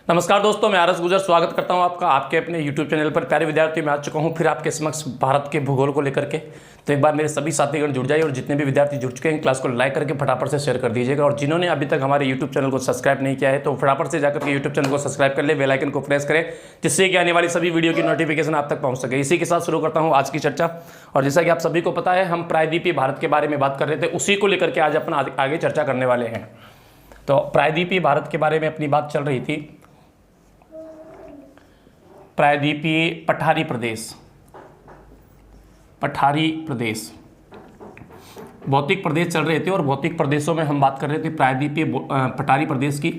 नमस्कार दोस्तों, मैं आरएस गुजर स्वागत करता हूं आपका आपके अपने YouTube चैनल पर। प्यारे विद्यार्थी, मैं आ चुका हूं फिर आपके समक्ष भारत के भूगोल को लेकर के। तो एक बार मेरे सभी साथीगण जुड़ जाइए और जितने भी विद्यार्थी जुड़ चुके हैं क्लास को लाइक करके फटाफट से शेयर कर दीजिएगा। और जिन्होंने अभी तक हमारे YouTube चैनल को सब्सक्राइब नहीं किया है तो फटाफट से जाकर के YouTube चैनल को सब्सक्राइब कर ले, बेल आइकन को प्रेस करें, जिससे कि आने वाली सभी वीडियो की नोटिफिकेशन आप तक पहुँच सके। इसी के साथ शुरू करता हूँ आज की चर्चा। और जैसा कि आप सभी को पता है, हम प्रायद्वीपीय भारत के बारे में बात कर रहे थे, उसी को लेकर के आज अपना आगे चर्चा करने वाले हैं। तो प्रायद्वीपीय भारत के बारे में अपनी बात चल रही थी। प्रायद्वीपीय पठारी प्रदेश भौतिक प्रदेश चल रहे थे और भौतिक प्रदेशों में हम बात कर रहे थे प्रायद्वीपीय पठारी प्रदेश की।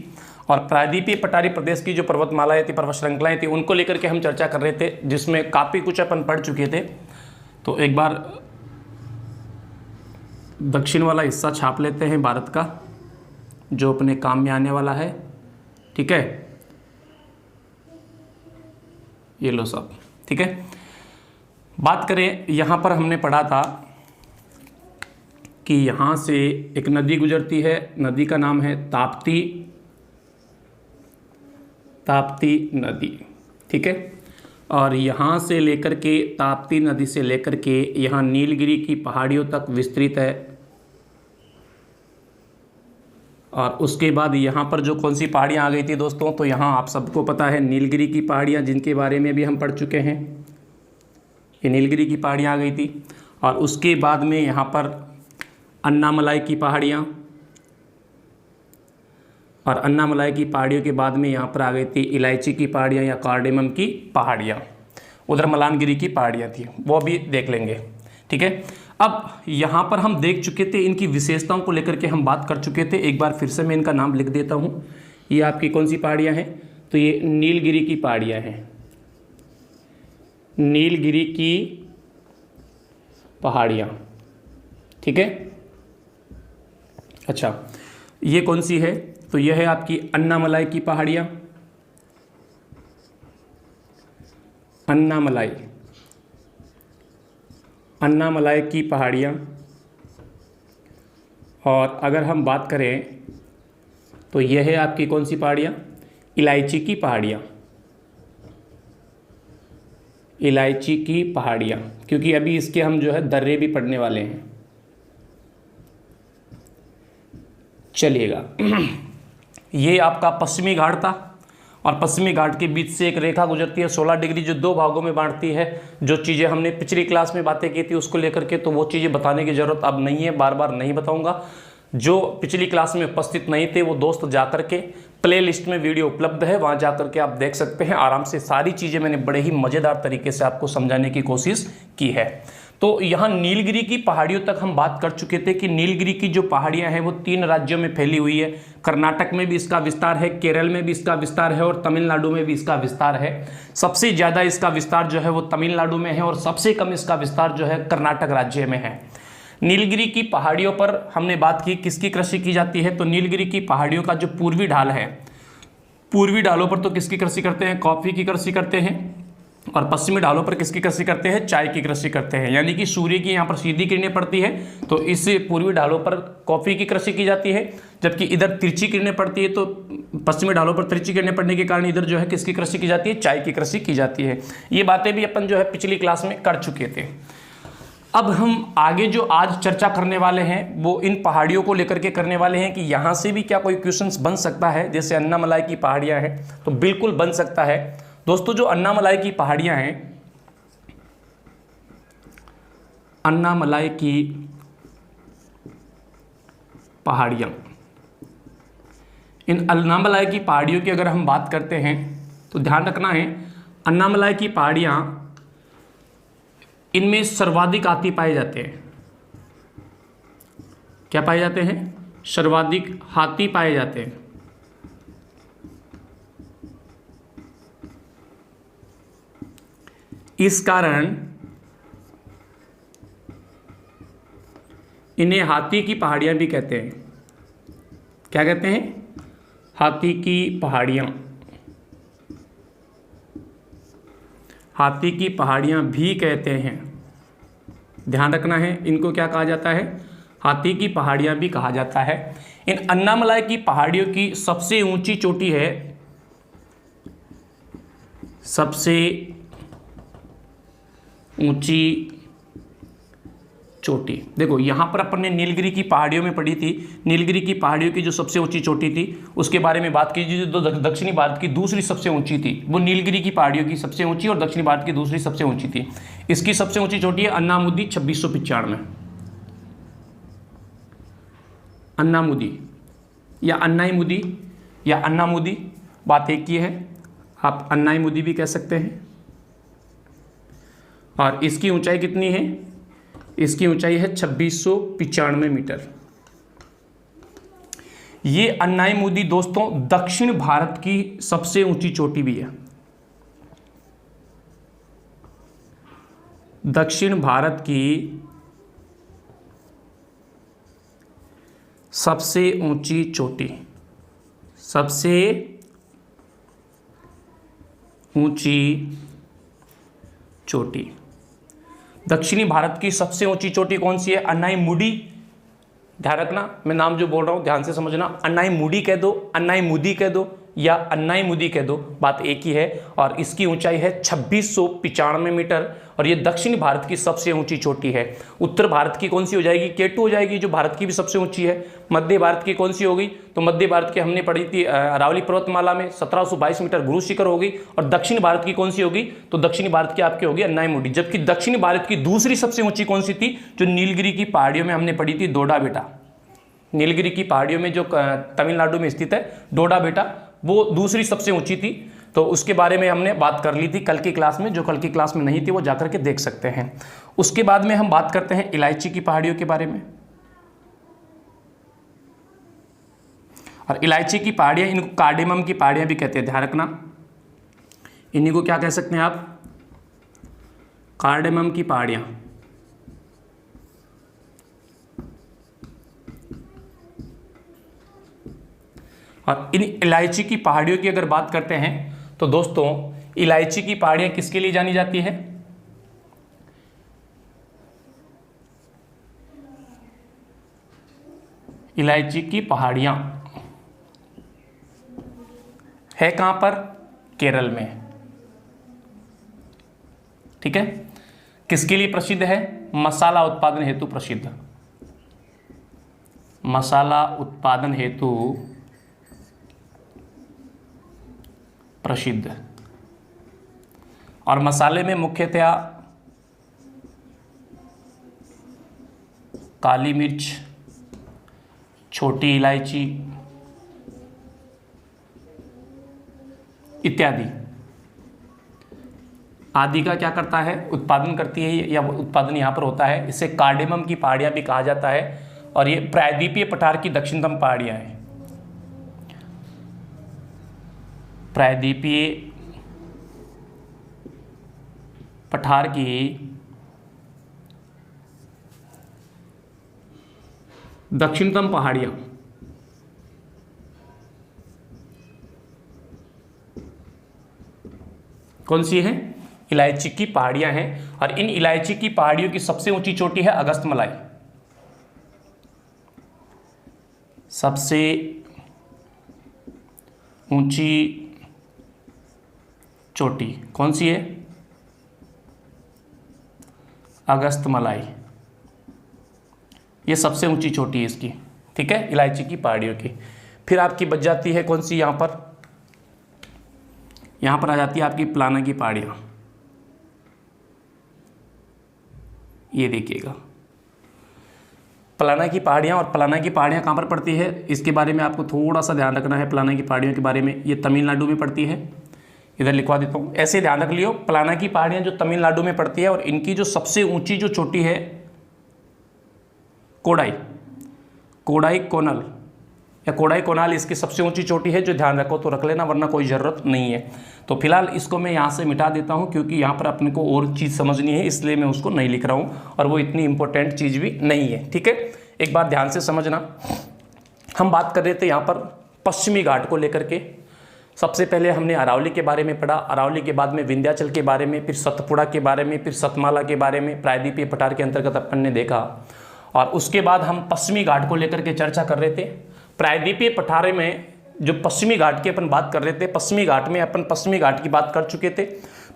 और प्रायद्वीपीय पठारी प्रदेश की जो पर्वतमालाएं थी, पर्वत श्रृंखलाएं थी, उनको लेकर के हम चर्चा कर रहे थे, जिसमें काफ़ी कुछ अपन पढ़ चुके थे। तो एक बार दक्षिण वाला हिस्सा छाप लेते हैं भारत का, जो अपने काम में आने वाला है। ठीक है, ये लो सब। ठीक है, बात करें, यहाँ पर हमने पढ़ा था कि यहाँ से एक नदी गुजरती है, नदी का नाम है ताप्ती नदी। ठीक है, और यहाँ से लेकर के ताप्ती नदी से लेकर के यहाँ नीलगिरी की पहाड़ियों तक विस्तृत है। और उसके बाद यहाँ पर जो कौन सी पहाड़ियाँ आ गई थी दोस्तों, तो यहाँ आप सबको पता है नीलगिरी की पहाड़ियाँ, जिनके बारे में भी हम पढ़ चुके हैं। ये नीलगिरी की पहाड़ियाँ आ गई थी। और उसके बाद में यहाँ पर अन्नामलाई की पहाड़ियाँ, और अन्नामलाई की पहाड़ियों के बाद में यहाँ पर आ गई थी इलायची की पहाड़ियाँ या कार्डेमम की पहाड़ियाँ। उधर मलानगिरी की पहाड़ियाँ थी, वो भी देख लेंगे। ठीक है, अब यहाँ पर हम देख चुके थे, इनकी विशेषताओं को लेकर के हम बात कर चुके थे। एक बार फिर से मैं इनका नाम लिख देता हूँ। ये आपकी कौन सी पहाड़ियाँ हैं, तो ये नीलगिरी की पहाड़ियाँ हैं, नीलगिरी की पहाड़ियाँ। ठीक है, अच्छा, ये कौन सी है, तो यह है आपकी अन्नामलाई की पहाड़ियाँ। अन्नामलाई की पहाड़ियाँ। और अगर हम बात करें तो यह है आपकी कौन सी पहाड़ियाँ, इलायची की पहाड़ियाँ। इलायची की पहाड़ियाँ, क्योंकि अभी इसके हम जो है दर्रे भी पढ़ने वाले हैं। चलिएगा, ये आपका पश्चिमी घाट था और पश्चिमी घाट के बीच से एक रेखा गुजरती है 16 डिग्री, जो दो भागों में बांटती है। जो चीज़ें हमने पिछली क्लास में बातें की थी उसको लेकर के, तो वो चीज़ें बताने की ज़रूरत अब नहीं है, बार बार नहीं बताऊंगा। जो पिछली क्लास में उपस्थित नहीं थे वो दोस्त जाकर के प्ले लिस्ट में वीडियो उपलब्ध है, वहाँ जाकर के आप देख सकते हैं आराम से। सारी चीज़ें मैंने बड़े ही मज़ेदार तरीके से आपको समझाने की कोशिश की है। तो यहाँ नीलगिरी की पहाड़ियों तक हम बात कर चुके थे कि नीलगिरी की जो पहाड़ियाँ हैं वो 3 राज्यों में फैली हुई है। कर्नाटक में भी इसका विस्तार है, केरल में भी इसका विस्तार है और तमिलनाडु में भी इसका विस्तार है। सबसे ज़्यादा इसका विस्तार जो है वो तमिलनाडु में है और सबसे कम इसका विस्तार जो है कर्नाटक राज्य में है। नीलगिरी की पहाड़ियों पर हमने बात की किसकी कृषि की जाती है, तो नीलगिरी की पहाड़ियों का जो पूर्वी ढाल है, पूर्वी ढालों पर तो किसकी कृषि करते हैं, कॉफ़ी की कृषि करते हैं। और पश्चिमी ढालों पर किसकी कृषि करते हैं, चाय की कृषि करते हैं। यानी कि सूर्य की यहाँ पर सीधी किरणें पड़ती है तो इस पूर्वी ढालों पर कॉफ़ी की कृषि की जाती है, जबकि इधर तिरछी किरणें पड़ती है तो पश्चिमी ढालों पर तिरछी किरणें पड़ने के कारण इधर जो है किसकी कृषि की जाती है, चाय की कृषि की जाती है। ये बातें भी अपन जो है पिछली क्लास में कर चुके थे। अब हम आगे जो आज चर्चा करने वाले हैं वो इन पहाड़ियों को लेकर के करने वाले हैं कि यहाँ से भी क्या कोई क्वेश्चंस बन सकता है। जैसे अन्नामलाई की पहाड़ियाँ हैं तो बिल्कुल बन सकता है दोस्तों। जो अन्नामलाई की पहाड़ियाँ हैं, अन्नामलाई की पहाड़ियाँ, इन अन्नामलाई की पहाड़ियों की अगर हम बात करते हैं तो ध्यान रखना है, अन्नामलाई की पहाड़ियाँ इनमें सर्वाधिक हाथी पाए जाते हैं। क्या पाए जाते हैं, सर्वाधिक हाथी पाए जाते हैं। इस कारण इन्हें हाथी की पहाड़ियां भी कहते हैं। क्या कहते हैं, हाथी की पहाड़ियां। हाथी की पहाड़ियां भी कहते हैं, ध्यान रखना है। इनको क्या कहा जाता है, हाथी की पहाड़ियां भी कहा जाता है। इन अन्नामलाई की पहाड़ियों की सबसे ऊंची चोटी है सबसे ऊंची चोटी। देखो यहाँ पर अपन ने नीलगिरी की पहाड़ियों में पढ़ी थी, नीलगिरी की पहाड़ियों की जो सबसे ऊंची चोटी थी उसके बारे में बात कीजिए। जो दक्षिणी भारत की दूसरी सबसे ऊंची थी वो नीलगिरी की पहाड़ियों की सबसे ऊंची और दक्षिणी भारत की दूसरी सबसे ऊंची थी। इसकी सबसे ऊंची चोटी है अन्नामुदी 2695। अन्नामुदी या अन्नाईमुदी या अन्नामुदी, बात एक ही है, आप अन्नाईमुदी भी कह सकते हैं। और इसकी ऊंचाई कितनी है? इसकी ऊंचाई है 2695 मीटर। ये अन्नाईमुदी दोस्तों दक्षिण भारत की सबसे ऊंची चोटी भी है। दक्षिण भारत की सबसे ऊंची चोटी, सबसे ऊंची चोटी। दक्षिणी भारत की सबसे ऊंची चोटी कौन सी है? अन्नाईमुदी। ध्यान रखना, मैं नाम जो बोल रहा हूं ध्यान से समझना। अन्नाईमुदी कह दो, अन्नाईमुदी कह दो या अन्नाईमुदी कह दो, बात एक ही है। और इसकी ऊंचाई है 2695 मीटर और ये दक्षिण भारत की सबसे ऊंची चोटी है। उत्तर भारत की कौन सी हो जाएगी? K2 हो जाएगी, जो भारत की भी सबसे ऊंची है। मध्य भारत की कौन सी होगी? तो मध्य भारत की हमने पढ़ी थी अरावली पर्वतमाला में 1722 मीटर गुरु शिखर होगी। और दक्षिण भारत की कौन सी होगी? तो दक्षिण भारत की आपकी होगी अन्नाईमुदी। जबकि दक्षिण भारत की दूसरी सबसे ऊंची कौन सी थी? जो नीलगिरी की पहाड़ियों में हमने पढ़ी थी, डोडा बेटा। नीलगिरी की पहाड़ियों में जो तमिलनाडु में स्थित है डोडा बेटा, वो दूसरी सबसे ऊंची थी। तो उसके बारे में हमने बात कर ली थी कल की क्लास में। जो कल की क्लास में नहीं थी वो जाकर के देख सकते हैं। उसके बाद में हम बात करते हैं इलायची की पहाड़ियों के बारे में। और इलायची की पहाड़ियां, इनको कार्डेमम की पहाड़ियां भी कहते हैं, ध्यान रखना। इन्हीं को क्या कह सकते हैं आप? कार्डेमम की पहाड़ियां। और इन इलायची की पहाड़ियों की अगर बात करते हैं तो दोस्तों इलायची की पहाड़ियां किसके लिए जानी जाती है? इलायची की पहाड़ियां है कहां पर? केरल में। ठीक है। किसके लिए प्रसिद्ध है? मसाला उत्पादन हेतु प्रसिद्ध। मसाला उत्पादन हेतु प्रसिद्ध। और मसाले में मुख्यतया काली मिर्च, छोटी इलायची इत्यादि आदि का क्या करता है? उत्पादन करती है, या उत्पादन यहाँ पर होता है। इसे कार्डेमम की पहाड़ियाँ भी कहा जाता है। और ये प्रायद्वीपीय पठार की दक्षिणतम पहाड़ियाँ हैं। प्रायद्वीपीय पठार की दक्षिणतम पहाड़ियाँ कौन सी हैं? इलायची की पहाड़ियाँ हैं। और इन इलायची की पहाड़ियों की सबसे ऊंची चोटी है अगस्तमलाई। सबसे ऊंची चोटी कौन सी है? अगस्तमलाई। ये सबसे ऊंची चोटी है इसकी। ठीक है, इलायची की पहाड़ियों की। फिर आपकी बच जाती है कौन सी? यहाँ पर आ जाती है आपकी प्लाना की पहाड़ियाँ। ये देखिएगा प्लाना की पहाड़ियाँ। और प्लाना की पहाड़ियाँ कहाँ पर पड़ती है? इसके बारे में आपको थोड़ा सा ध्यान रखना है। प्लाना की पहाड़ियों के बारे में, ये तमिलनाडु में पड़ती है। इधर लिखवा देता हूँ, ऐसे ध्यान रख लियो। प्लाना की पहाड़ियाँ जो तमिलनाडु में पड़ती है और इनकी जो सबसे ऊंची जो चोटी है कोडाई कोनल या कोडाई कोनाल, इसकी सबसे ऊंची चोटी है। जो ध्यान रखो तो रख लेना, वरना कोई ज़रूरत नहीं है। तो फिलहाल इसको मैं यहाँ से मिटा देता हूँ, क्योंकि यहाँ पर अपने को और चीज़ समझनी है, इसलिए मैं उसको नहीं लिख रहा हूँ। और वो इतनी इंपॉर्टेंट चीज़ भी नहीं है। ठीक है, एक बात ध्यान से समझना। हम बात कर रहे थे यहाँ पर पश्चिमी घाट को लेकर के। सबसे पहले हमने अरावली के बारे में पढ़ा, अरावली के बाद में विंध्याचल के बारे में, फिर सतपुड़ा के बारे में, फिर सतमाला के बारे में, प्रायद्वीपीय पठार के अंतर्गत अपन ने देखा। और उसके बाद हम पश्चिमी घाट को लेकर के चर्चा कर रहे थे। प्रायद्वीपीय पठार में जो पश्चिमी घाट की अपन बात कर रहे थे, पश्चिमी घाट में अपन पश्चिमी घाट की बात कर चुके थे।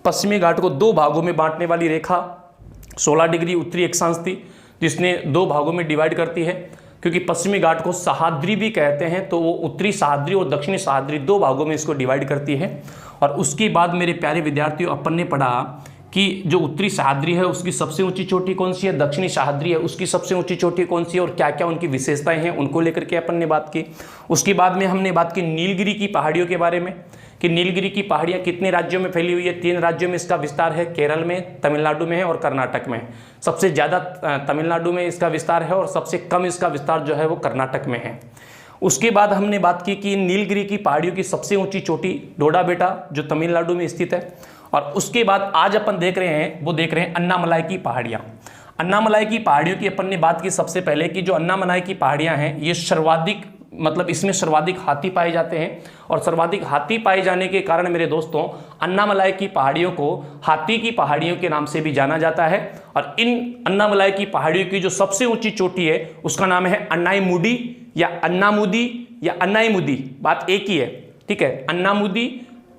पश्चिमी घाट को 2 भागों में बांटने वाली रेखा 16 डिग्री उत्तरी अक्षांश थी, जिसने 2 भागों में डिवाइड करती है। क्योंकि पश्चिमी घाट को सह्याद्री भी कहते हैं, तो वो उत्तरी सह्याद्री और दक्षिणी सह्याद्री 2 भागों में इसको डिवाइड करती है। और उसके बाद मेरे प्यारे विद्यार्थियों, अपन ने पढ़ा कि जो उत्तरी सह्याद्री है उसकी सबसे ऊंची चोटी कौन सी है, दक्षिणी सह्याद्री है उसकी सबसे ऊंची चोटी कौन सी है, और क्या क्या उनकी विशेषताएं हैं उनको लेकर के अपन ने बात की। उसके बाद में हमने बात की नीलगिरी की पहाड़ियों के बारे में, कि नीलगिरी की पहाड़ियाँ कितने राज्यों में फैली हुई है। 3 राज्यों में इसका विस्तार है, केरल में, तमिलनाडु में है और कर्नाटक में। सबसे ज़्यादा तमिलनाडु में इसका विस्तार है और सबसे कम इसका विस्तार जो है वो कर्नाटक में है। उसके बाद हमने बात की कि नीलगिरी की पहाड़ियों की सबसे ऊंची चोटी डोडा बेटा जो तमिलनाडु में स्थित है। और उसके बाद आज अपन देख रहे हैं, वो देख रहे हैं अन्नामलाई की पहाड़ियाँ। अन्नामलाई की पहाड़ियों की अपन ने बात की सबसे पहले कि जो अन्नामलाई की पहाड़ियाँ हैं ये सर्वाधिक, मतलब इसमें सर्वाधिक हाथी पाए जाते हैं। और सर्वाधिक हाथी पाए जाने के कारण मेरे दोस्तों अन्नामलाई की पहाड़ियों को हाथी की पहाड़ियों के नाम से भी जाना जाता है। और इन अन्नामलाई की पहाड़ियों की जो सबसे ऊंची चोटी है उसका नाम है अन्नाईमुडी या अन्नामुदी या अन्नाईमुदी, बात एक ही है, ठीक है। अन्नामुदी,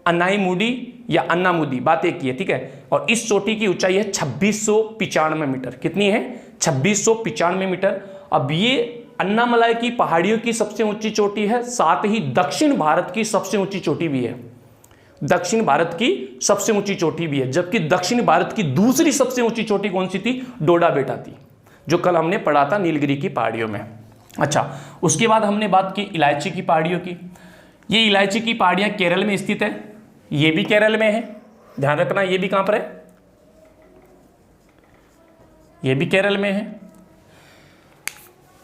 अन्नाईमुडी या अन्नामुदी, बात एक ही है, ठीक है। और इस चोटी की ऊंचाई है 2695 मीटर। कितनी है? 2695 मीटर। अब ये अन्नामलाई की पहाड़ियों की सबसे ऊंची चोटी है, साथ ही दक्षिण भारत की सबसे ऊंची चोटी भी है। दक्षिण भारत की सबसे ऊंची चोटी भी है, जबकि दक्षिण भारत की दूसरी सबसे ऊंची चोटी कौन सी थी? डोडा बेटा थी, जो कल हमने पढ़ा था नीलगिरी की पहाड़ियों में। अच्छा, उसके बाद हमने बात की इलायची की पहाड़ियों की। ये इलायची की पहाड़ियाँ केरल में स्थित है, ये भी केरल में है, ध्यान रखना। ये भी कहाँ पर है? ये भी केरल में है।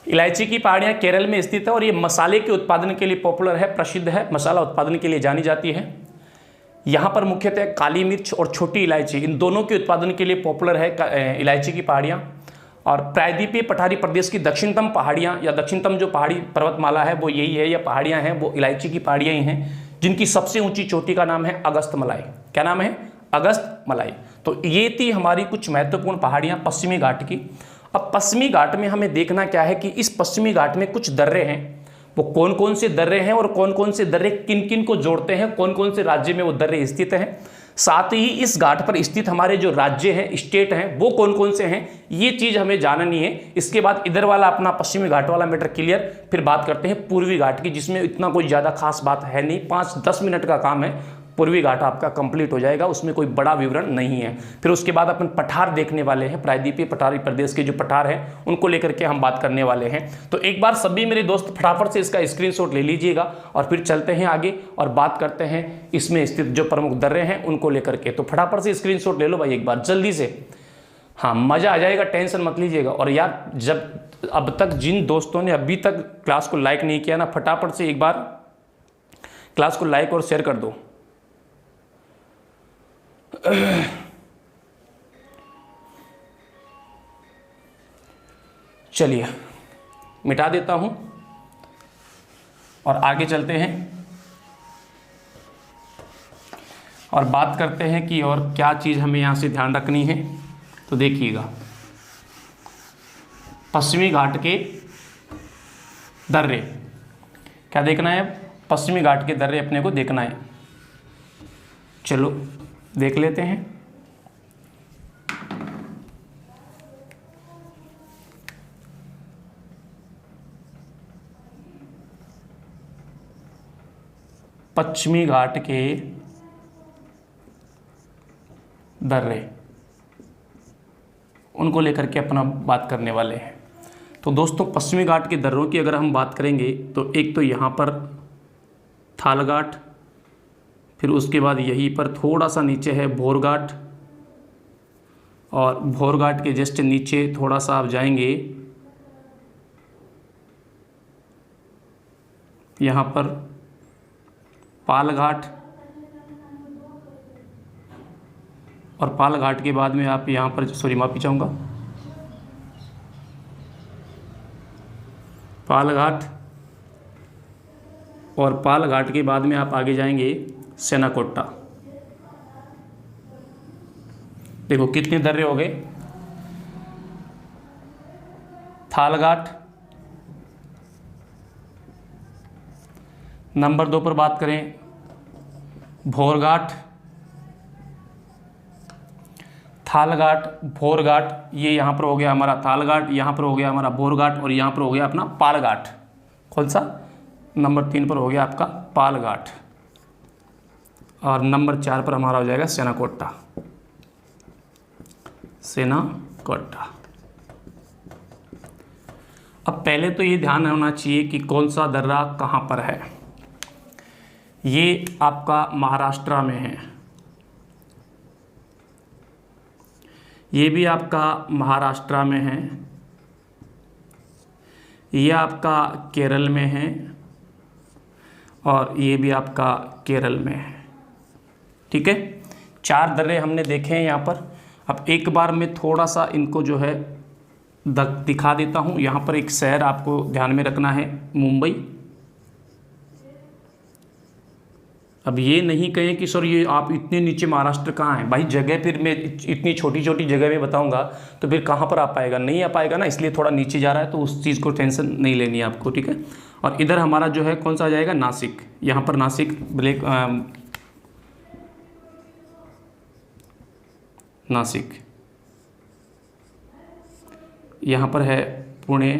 इलायची की पहाड़ियाँ केरल में स्थित है और ये मसाले के उत्पादन के लिए पॉपुलर है, प्रसिद्ध है, मसाला उत्पादन के लिए जानी जाती है। यहाँ पर मुख्यतः काली मिर्च और छोटी इलायची, इन दोनों के उत्पादन के लिए पॉपुलर है इलायची की पहाड़ियाँ। और प्रायद्वीपीय पठारी प्रदेश की दक्षिणतम पहाड़ियाँ या दक्षिणतम जो पहाड़ी पर्वतमाला है वो यही है, या पहाड़ियाँ हैं वो इलायची की पहाड़ियाँ ही हैं, जिनकी सबसे ऊंची चोटी का नाम है अगस्त मलाई। क्या नाम है? अगस्त मलाई। तो ये थी हमारी कुछ महत्वपूर्ण पहाड़ियाँ पश्चिमी घाट की। अब पश्चिमी घाट में हमें देखना क्या है कि इस पश्चिमी घाट में कुछ दर्रे हैं, वो कौन कौन से दर्रे हैं और कौन कौन से दर्रे किन किन को जोड़ते हैं, कौन कौन से राज्य में वो दर्रे स्थित हैं। साथ ही इस घाट पर स्थित हमारे जो राज्य हैं, स्टेट हैं, वो कौन कौन से हैं, ये चीज़ हमें जाननी है। इसके बाद इधर वाला अपना पश्चिमी घाट वाला मैटर क्लियर, फिर बात करते हैं पूर्वी घाट की, जिसमें इतना कोई ज़्यादा खास बात है नहीं, 5-10 मिनट का काम है, पूर्वी घाट आपका कंप्लीट हो जाएगा, उसमें कोई बड़ा विवरण नहीं है। फिर उसके बाद अपन पठार देखने वाले हैं, प्रायद्वीपीय पठारी प्रदेश के जो पठार हैं उनको लेकर के हम बात करने वाले हैं। तो एक बार सभी मेरे दोस्त फटाफट से इसका स्क्रीनशॉट ले लीजिएगा और फिर चलते हैं आगे और बात करते हैं इसमें स्थित जो प्रमुख दर्रे हैं उनको लेकर के। तो फटाफट से स्क्रीनशॉट ले लो भाई एक बार जल्दी से, हाँ मज़ा आ जाएगा, टेंशन मत लीजिएगा। और यार जब अब तक जिन दोस्तों ने अभी तक क्लास को लाइक नहीं किया ना, फटाफट से एक बार क्लास को लाइक और शेयर कर दो। चलिए मिटा देता हूं और आगे चलते हैं और बात करते हैं कि और क्या चीज़ हमें यहाँ से ध्यान रखनी है। तो देखिएगा, पश्चिमी घाट के दर्रे क्या देखना है? पश्चिमी घाट के दर्रे अपने को देखना है। चलो देख लेते हैं। पश्चिमी घाट के दर्रे, उनको लेकर के अपना बात करने वाले हैं। तो दोस्तों पश्चिमी घाट के दर्रों की अगर हम बात करेंगे तो एक तो यहाँ पर थाल घाट, फिर उसके बाद यहीं पर थोड़ा सा नीचे है भोर घाट, और भोर घाट के जस्ट नीचे थोड़ा सा आप जाएंगे यहाँ पर पाल घाट, और पाल घाट के बाद में आप यहाँ पर, सॉरी माफ़ी चाहूँगा, पाल घाट, और पाल घाट के बाद में आप आगे जाएंगे सेनाकोट्टा। देखो कितने दर्रे हो गए? थाल घाट, नंबर 2 पर बात करें भोरघाट, थालघाट, भोरघाट, ये यहाँ पर हो गया हमारा थालघाट, यहाँ पर हो गया हमारा भोरघाट और यहाँ पर हो गया अपना पालघाट। कौन सा? नंबर 3 पर हो गया आपका पालघाट और नंबर 4 पर हमारा हो जाएगा सेनाकोट्टा, सेनाकोट्टा। अब पहले तो ये ध्यान होना चाहिए कि कौन सा दर्रा कहाँ पर है। ये आपका महाराष्ट्र में है, ये भी आपका महाराष्ट्र में है, ये आपका केरल में है और ये भी आपका केरल में है। ठीक है, 4 दर्रे हमने देखे हैं यहाँ पर। अब एक बार मैं थोड़ा सा इनको जो है दिखा देता हूँ। यहाँ पर एक शहर आपको ध्यान में रखना है, मुंबई। अब ये नहीं कहें कि सर ये आप इतने नीचे महाराष्ट्र कहाँ है भाई, जगह फिर मैं इतनी छोटी छोटी जगह में बताऊंगा तो फिर कहाँ पर आ पाएगा, नहीं आ पाएगा ना, इसलिए थोड़ा नीचे जा रहा है, तो उस चीज़ को टेंशन नहीं लेनी है आपको। ठीक है, और इधर हमारा जो है कौन सा आ जाएगा, नासिक। यहाँ पर नासिक नासिक, यहाँ पर है पुणे,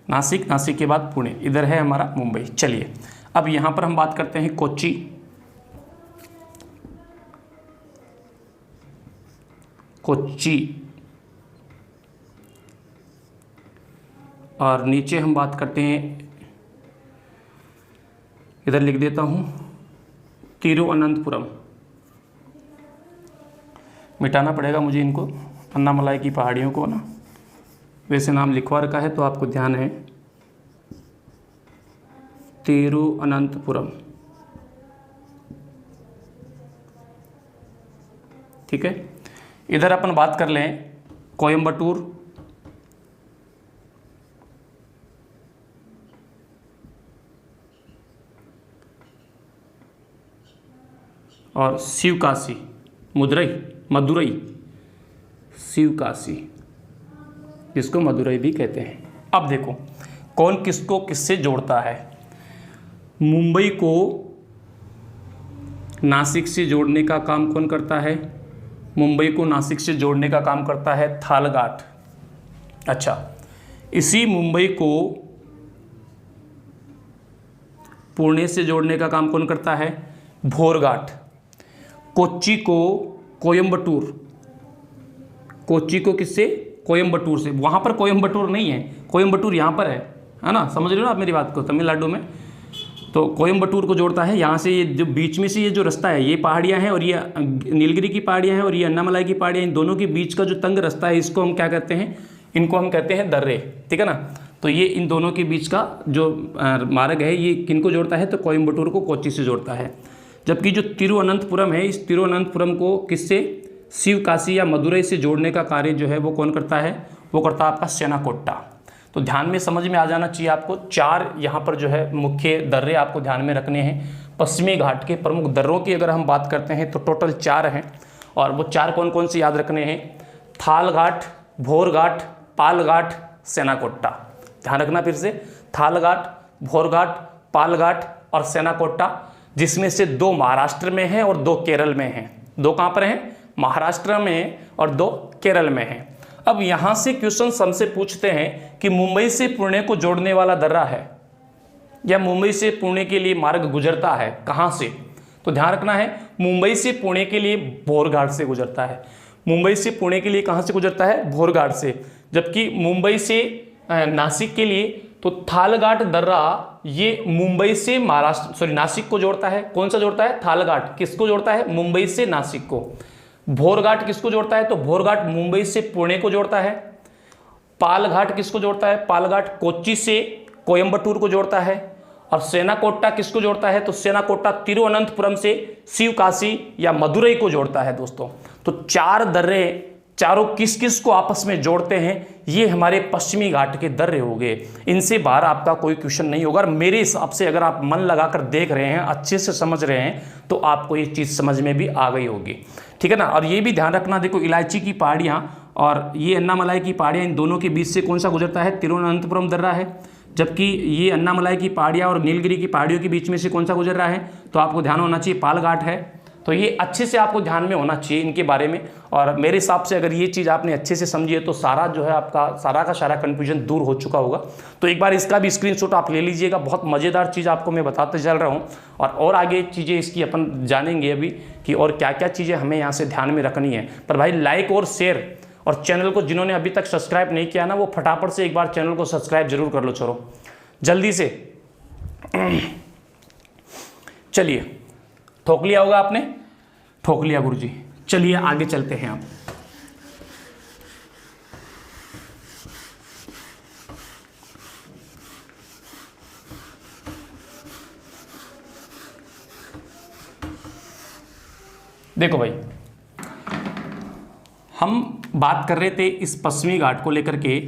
नासिक, नासिक के बाद पुणे, इधर है हमारा मुंबई। चलिए अब यहाँ पर हम बात करते हैं कोच्चि, कोच्चि, और नीचे हम बात करते हैं, इधर लिख देता हूँ तिरुवनंतपुरम। मिटाना पड़ेगा मुझे इनको, अन्नामलाई की पहाड़ियों को ना, वैसे नाम लिखवा रखा है तो आपको ध्यान है, तिरुवनंतपुरम। ठीक है, इधर अपन बात कर लें कोयम्बटूर, और शिवकाशी, मदुरई, शिवकाशी, जिसको मदुरई भी कहते हैं। अब देखो कौन किसको किससे जोड़ता है। मुंबई को नासिक से जोड़ने का काम कौन करता है, मुंबई को नासिक से जोड़ने का काम करता है थालघाट। अच्छा, इसी मुंबई को पुणे से जोड़ने का काम कौन करता है, भोरघाट। कोच्चि को कोयम्बटूर, कोच्चि को किससे, कोयम्बटूर से। वहाँ पर कोयम्बटूर नहीं है, कोयम्बटूर यहाँ पर है ना, समझ रहे हो ना आप मेरी बात को, तमिलनाडु में। तो कोयम्बटूर को जोड़ता है यहाँ से, ये जो बीच में से ये जो रास्ता है, ये पहाड़ियाँ हैं और ये नीलगिरी की पहाड़ियाँ हैं और ये अन्नामलाई की पहाड़ियाँ, इन दोनों के बीच का जो तंग रास्ता है, इसको हम क्या कहते हैं, इनको हम कहते हैं दर्रे। ठीक है ना, तो ये इन दोनों के बीच का जो मार्ग है, ये किनको जोड़ता है, तो कोयम्बटूर को कोच्चि से जोड़ता है। जबकि जो तिरुवनंतपुरम है, इस तिरुवनंतपुरम को किससे, शिवकाशी या मदुरई से जोड़ने का कार्य जो है वो कौन करता है, वो करता है आपका सेनाकोट्टा। तो ध्यान में समझ में आ जाना चाहिए आपको। 4 यहाँ पर जो है मुख्य दर्रे आपको ध्यान में रखने हैं। पश्चिमी घाट के प्रमुख दर्रों की अगर हम बात करते हैं तो टोटल 4 हैं, और वो 4 कौन कौन से याद रखने हैं, थालघाट, भोरघाट, पालघाट, सेनाकोट्टा। ध्यान रखना फिर से, थालघाट, भोरघाट, पालघाट और सेनाकोट्टा, जिसमें से 2 महाराष्ट्र में हैं और 2 केरल में हैं। 2 कहाँ पर हैं, महाराष्ट्र में और 2 केरल में हैं। अब यहाँ से क्वेश्चन हमसे पूछते हैं कि मुंबई से पुणे को जोड़ने वाला दर्रा है, या मुंबई से पुणे के लिए मार्ग गुजरता है, कहाँ से, तो ध्यान रखना है, मुंबई से पुणे के लिए भोरघाट से गुजरता है। मुंबई से पुणे के लिए कहाँ से गुजरता है, भोरघाट से। जबकि मुंबई से नासिक के लिए तो थालघाट दर्रा ये मुंबई से नासिक को जोड़ता है। कौन सा जोड़ता है, थालघाट किसको जोड़ता है, मुंबई से नासिक को। भोरघाट किसको जोड़ता है, तो भोरघाट मुंबई से पुणे को जोड़ता है। पालघाट किसको जोड़ता है, पालघाट कोच्चि से कोयम्बटूर को जोड़ता है। और सेनाकोट्टा किसको जोड़ता है, तो सेनाकोट्टा तिरुवनंतपुरम से शिवकाशी या मदुरई को जोड़ता है दोस्तों। तो 4 दर्रे, चारों किस किस को आपस में जोड़ते हैं, ये हमारे पश्चिमी घाट के दर्रे हो गए। इनसे बाहर आपका कोई क्वेश्चन नहीं होगा। और मेरे हिसाब से अगर आप मन लगाकर देख रहे हैं, अच्छे से समझ रहे हैं, तो आपको ये चीज़ समझ में भी आ गई होगी। ठीक है ना। और ये भी ध्यान रखना, देखो इलायची की पहाड़ियाँ और ये अन्नामलाई की पहाड़ियाँ, इन दोनों के बीच से कौन सा गुजरता है, तिरुवनंतपुरम दर्रा है। जबकि ये अन्नामलाई की पहाड़ियाँ और नीलगिरी की पहाड़ियों के बीच में से कौन सा गुजर रहा है, तो आपको ध्यान होना चाहिए पाल घाट है। तो ये अच्छे से आपको ध्यान में होना चाहिए इनके बारे में। और मेरे हिसाब से अगर ये चीज़ आपने अच्छे से समझी है तो सारा जो है आपका सारा का सारा कन्फ्यूजन दूर हो चुका होगा। तो एक बार इसका भी स्क्रीनशॉट आप ले लीजिएगा, बहुत मज़ेदार चीज़ आपको मैं बताते चल रहा हूँ। और आगे चीज़ें इसकी अपन जानेंगे अभी कि और क्या क्या चीज़ें हमें यहाँ से ध्यान में रखनी है। पर भाई लाइक और शेयर, और चैनल को जिन्होंने अभी तक सब्सक्राइब नहीं किया ना, वो फटाफट से एक बार चैनल को सब्सक्राइब जरूर कर लो। चलो जल्दी से। चलिए, ठोक लिया होगा आपने, ठोक लिया गुरुजी। चलिए आगे चलते हैं। आप देखो भाई, हम बात कर रहे थे इस पश्चिमी घाट को लेकर के।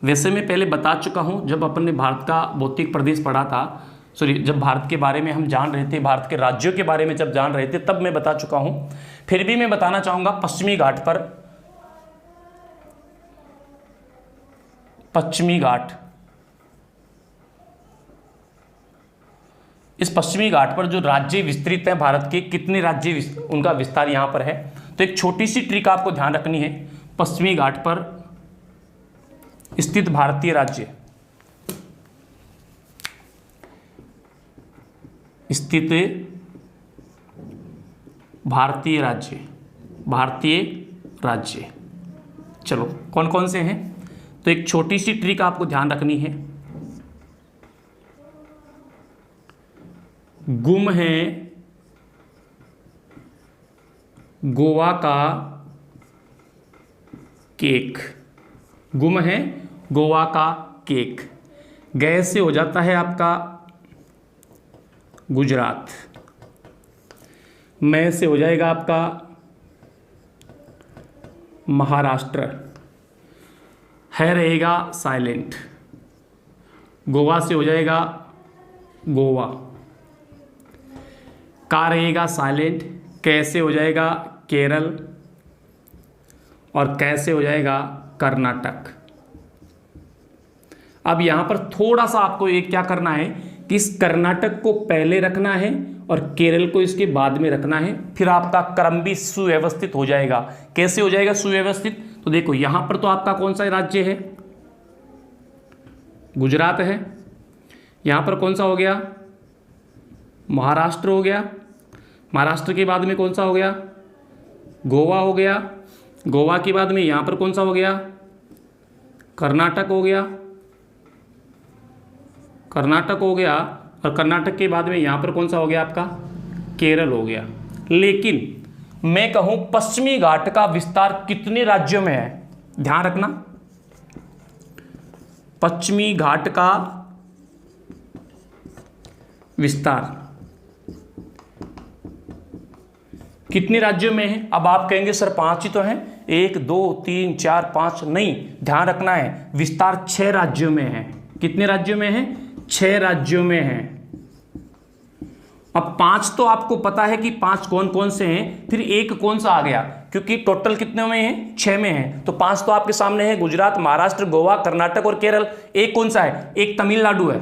वैसे मैं पहले बता चुका हूं, जब अपन ने भारत का भौतिक प्रदेश पढ़ा था, सॉरी जब भारत के बारे में हम जान रहे थे, भारत के राज्यों के बारे में जब जान रहे थे, तब मैं बता चुका हूं। फिर भी मैं बताना चाहूंगा पश्चिमी घाट पर, पश्चिमी घाट, इस पश्चिमी घाट पर जो राज्य विस्तृत हैं भारत के, कितने राज्य उनका विस्तार यहां पर है। तो एक छोटी सी ट्रिक आपको ध्यान रखनी है, पश्चिमी घाट पर स्थित भारतीय राज्य, स्थित भारतीय राज्य, भारतीय राज्य, चलो कौन कौन से हैं। तो एक छोटी सी ट्रिक आपको ध्यान रखनी है, गुम है गोवा का केक, गुम है गोवा का केक। गए से हो जाता है आपका गुजरात, मैं से हो जाएगा आपका महाराष्ट्र, है रहेगा साइलेंट, गोवा से हो जाएगा गोवा, का रहेगा साइलेंट, कैसे हो जाएगा केरल, और कैसे हो जाएगा कर्नाटक। अब यहां पर थोड़ा सा आपको एक क्या करना है कि इस कर्नाटक को पहले रखना है और केरल को इसके बाद में रखना है, फिर आपका क्रम भी सुव्यवस्थित हो जाएगा। कैसे हो जाएगा सुव्यवस्थित, तो देखो यहां पर तो आपका कौन सा राज्य है, गुजरात है। यहां पर कौन सा हो गया, महाराष्ट्र हो गया। महाराष्ट्र के बाद में कौन सा हो गया, गोवा हो गया। गोवा के बाद में यहां पर कौन सा हो गया, कर्नाटक हो गया, कर्नाटक हो गया। और कर्नाटक के बाद में यहां पर कौन सा हो गया आपका, केरल हो गया। लेकिन मैं कहूं पश्चिमी घाट का विस्तार कितने राज्यों में है, ध्यान रखना, पश्चिमी घाट का विस्तार कितने राज्यों में है। अब आप कहेंगे सर 5 ही तो हैं, 1 2 3 4 5, नहीं, ध्यान रखना है विस्तार 6 राज्यों में है। कितने राज्यों में है, 6 राज्यों में है। अब 5 तो आपको पता है कि 5 कौन कौन से हैं, फिर एक कौन सा आ गया, क्योंकि टोटल कितने में है, 6 में है। तो 5 तो आपके सामने है, गुजरात, महाराष्ट्र, गोवा, कर्नाटक और केरल। एक कौन सा है, एक तमिलनाडु है,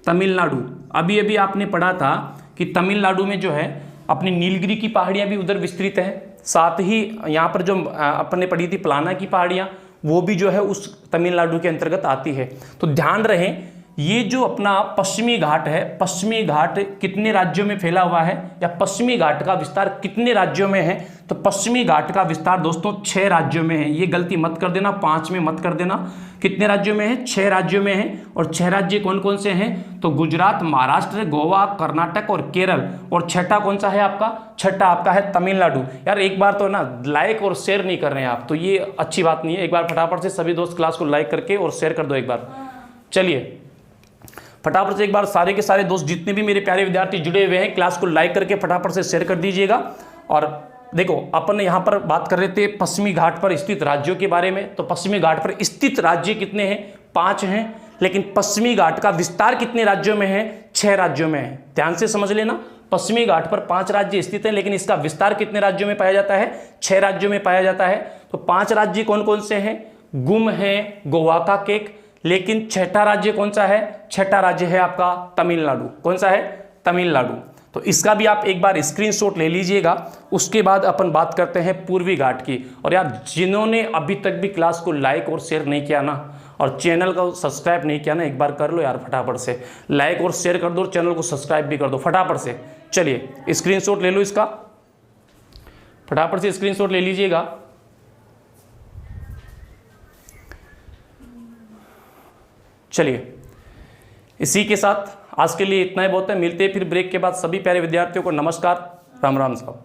तमिलनाडु। अभी अभी आपने पढ़ा था कि तमिलनाडु में जो है अपनी नीलगिरी की पहाड़ियां भी उधर विस्तृत है, साथ ही यहाँ पर जो अपने पढ़ी थी प्लाना की पहाड़ियां, वो भी जो है उस तमिलनाडु के अंतर्गत आती है। तो ध्यान रहे ये जो अपना पश्चिमी घाट है, पश्चिमी घाट कितने राज्यों में फैला हुआ है, या पश्चिमी घाट का विस्तार कितने राज्यों में है। तो पश्चिमी घाट का विस्तार दोस्तों 6 राज्यों में है। ये गलती मत कर देना, 5 में मत कर देना। कितने राज्यों में है, 6 राज्यों में है। और 6 राज्य कौन कौन से हैं, तो गुजरात, महाराष्ट्र, गोवा, कर्नाटक और केरल। और छठा कौन सा है आपका, छठा आपका है तमिलनाडु। यार एक बार तो ना लाइक और शेयर नहीं कर रहे हैं आप, तो ये अच्छी बात नहीं है। एक बार फटाफट से सभी दोस्त क्लास को लाइक करके और शेयर कर दो एक बार। चलिए फटाफट से एक बार सारे के सारे दोस्त जितने भी मेरे प्यारे विद्यार्थी जुड़े हुए हैं, क्लास को लाइक करके फटाफट से शेयर कर दीजिएगा। और देखो अपन यहाँ पर बात कर रहे थे पश्चिमी घाट पर स्थित राज्यों के बारे में। तो पश्चिमी घाट पर स्थित राज्य कितने हैं, 5 हैं। लेकिन पश्चिमी घाट का विस्तार कितने राज्यों में है? 6 राज्यों में है। ध्यान से समझ लेना, पश्चिमी घाट पर 5 राज्य स्थित हैं, लेकिन इसका विस्तार कितने राज्यों में पाया जाता है? 6 राज्यों में पाया जाता है। तो 5 राज्य कौन कौन से हैं? गुम है, गोवा का केक, लेकिन 6ठा राज्य कौन सा है? 6ठा राज्य है आपका तमिलनाडु। कौन सा है? तमिलनाडु। तो इसका भी आप एक बार स्क्रीनशॉट ले लीजिएगा। उसके बाद अपन बात करते हैं पूर्वी घाट की। और यार जिन्होंने अभी तक भी क्लास को लाइक और शेयर नहीं किया ना, और चैनल को सब्सक्राइब नहीं किया ना, एक बार कर लो यार फटाफट से, लाइक और शेयर कर दो और चैनल को सब्सक्राइब भी कर दो फटाफट से। चलिए स्क्रीनशॉट ले लो इसका, फटाफट से स्क्रीनशॉट ले लीजिएगा। चलिए इसी के साथ आज के लिए इतना ही बहुत है। मिलते हैं फिर ब्रेक के बाद। सभी प्यारे विद्यार्थियों को नमस्कार, राम राम साहब।